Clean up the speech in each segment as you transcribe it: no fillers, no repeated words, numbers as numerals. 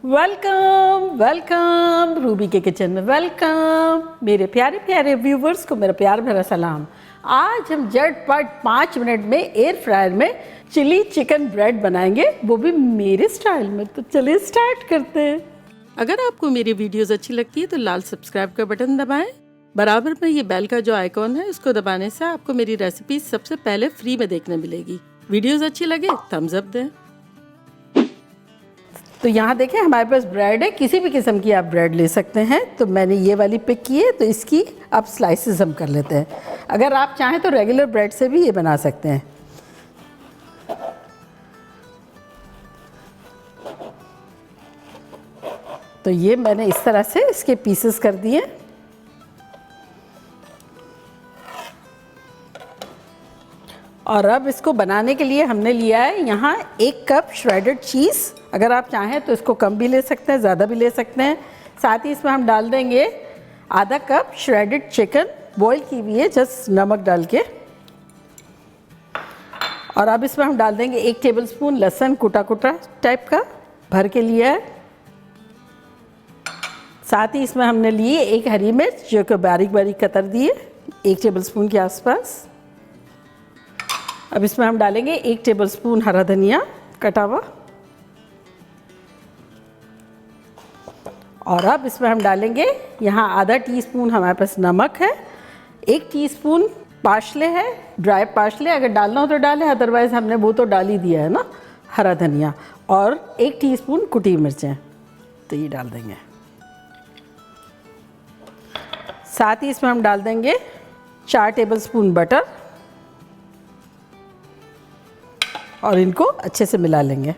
Welcome welcome Ruby के kitchen में welcome. मेरे प्यारे प्यारे व्यूवर्स को मेरा प्यार भरा सलाम। आज हम झटपट 5 मिनट में एयर फ्रायर में चिली चिकन ब्रेड बनाएंगे, वो भी मेरे स्टाइल में। तो चलिए स्टार्ट करते हैं। अगर आपको मेरी वीडियोस अच्छी लगती है तो लाल सब्सक्राइब का बटन दबाएं। बराबर में ये बेल का जो आइकॉन है उसको दबाने से आपको मेरी रेसिपी सबसे पहले फ्री में देखने मिलेगी। वीडियोस अच्छी लगे थम्स अप दें। तो यहाँ देखें हमारे पास ब्रेड है, किसी भी किस्म की आप ब्रेड ले सकते हैं। तो मैंने ये वाली पिक की है, तो इसकी अब स्लाइसेस हम कर लेते हैं। अगर आप चाहें तो रेगुलर ब्रेड से भी ये बना सकते हैं। तो ये मैंने इस तरह से इसके पीसेस कर दिए। और अब इसको बनाने के लिए हमने लिया है यहाँ 1 कप श्रेडेड चीज़। अगर आप चाहें तो इसको कम भी ले सकते हैं, ज़्यादा भी ले सकते हैं। साथ ही इसमें हम डाल देंगे आधा कप श्रेडेड चिकन, बॉईल की हुई है, जस्ट नमक डाल के। और अब इसमें हम डाल देंगे 1 टेबलस्पून लहसुन कुटा कुटा टाइप का भर के लिया है। साथ ही इसमें हमने लिए 1 हरी मिर्च जो कि बारीक बारीक कतर दी है, 1 टेबलस्पून के आसपास। अब इसमें हम डालेंगे 1 टेबलस्पून हरा धनिया कटा हुआ। और अब इसमें हम डालेंगे यहाँ आधा टीस्पून हमारे पास नमक है, 1 टीस्पून पार्सले है, ड्राई पार्सले। अगर डालना हो तो डालें, अदरवाइज़ हमने वो तो डाल ही दिया है ना, हरा धनिया। और 1 टीस्पून कुटी मिर्चें, तो ये डाल देंगे। साथ ही इसमें हम डाल देंगे 4 टेबलस्पून बटर और इनको अच्छे से मिला लेंगे।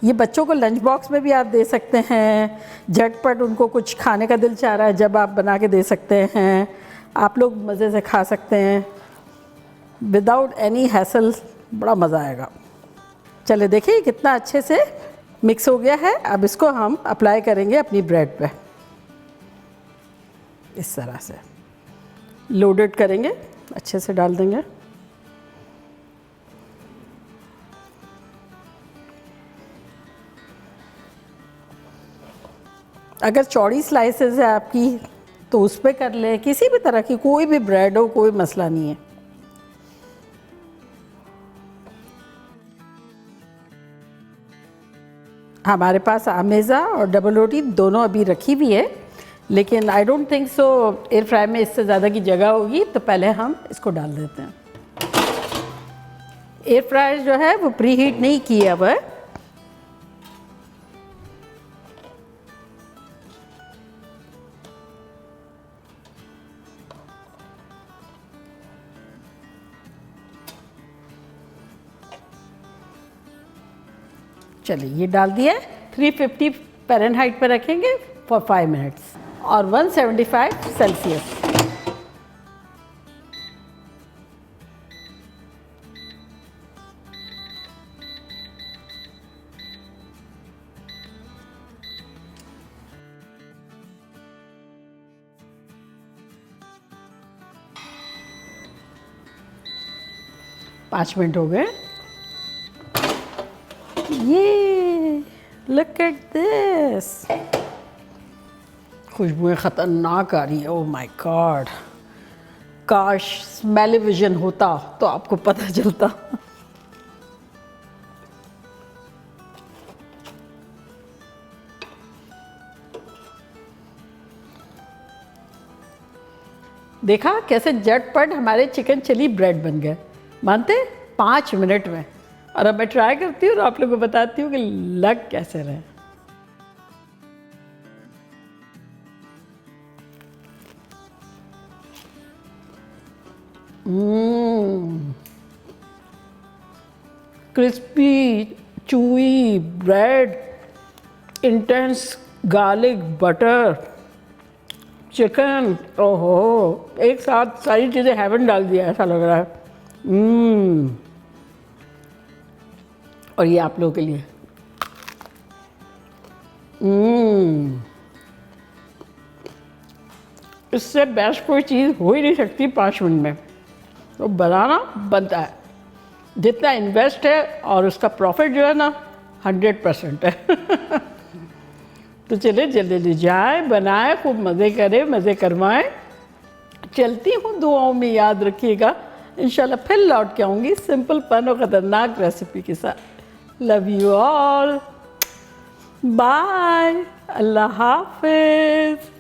ये बच्चों को लंच बॉक्स में भी आप दे सकते हैं। झटपट उनको कुछ खाने का दिल चाह रहा है, जब आप बना के दे सकते हैं। आप लोग मज़े से खा सकते हैं विदाउट एनी हैसल। बड़ा मज़ा आएगा। चले देखिए कितना अच्छे से मिक्स हो गया है। अब इसको हम अप्लाई करेंगे अपनी ब्रेड पे, इस तरह से लोडेड करेंगे, अच्छे से डाल देंगे। अगर चौड़ी स्लाइसेस है आपकी तो उस पर कर लें, किसी भी तरह की कोई भी ब्रेड हो, कोई मसला नहीं है। हमारे पास आमेज़ा और डबल रोटी दोनों अभी रखी हुई है, लेकिन I don't think so air fry में इससे ज़्यादा की जगह होगी, तो पहले हम इसको डाल देते हैं। एयर फ्रायर जो है वो प्री हीट नहीं किया हुआ है। चलिए ये डाल दिया। 350 फ़ारेनहाइट पर रखेंगे फॉर 5 मिनट्स और 175 सेल्सियस। पाँच मिनट हो गए। ये लुक एट दिस, खुशबुएं ख़तरनाक आ रही है। ओह माय गॉड, काश स्मेल-ओ-विजन होता तो आपको पता चलता। देखा कैसे झटपट हमारे चिकन चिली ब्रेड बन गए, मानते 5 मिनट में। और अब मैं ट्राई करती हूँ और आप लोगों को बताती हूँ कि लग कैसे रहे। Crispy chewy bread, intense garlic butter, chicken, ओहो एक साथ सारी चीज़ें हेवन डाल दिया ऐसा लग रहा है। और ये आप लोगों के लिए। इससे बेस्ट कोई चीज़ हो ही नहीं सकती 5 मिनट में। तो बनाना बनता है। जितना इन्वेस्ट है और उसका प्रॉफिट जो है ना 100% है। तो चलिए जल्दी जल्दी जाए, बनाए, खूब मज़े करें, मज़े करवाएं। चलती हूँ, दुआओं में याद रखिएगा। इंशाल्लाह फिर लौट के आऊँगी सिंपल फन और ख़तरनाक रेसिपी के साथ। लव यू ऑल, बाय, अल्लाह हाफिज़।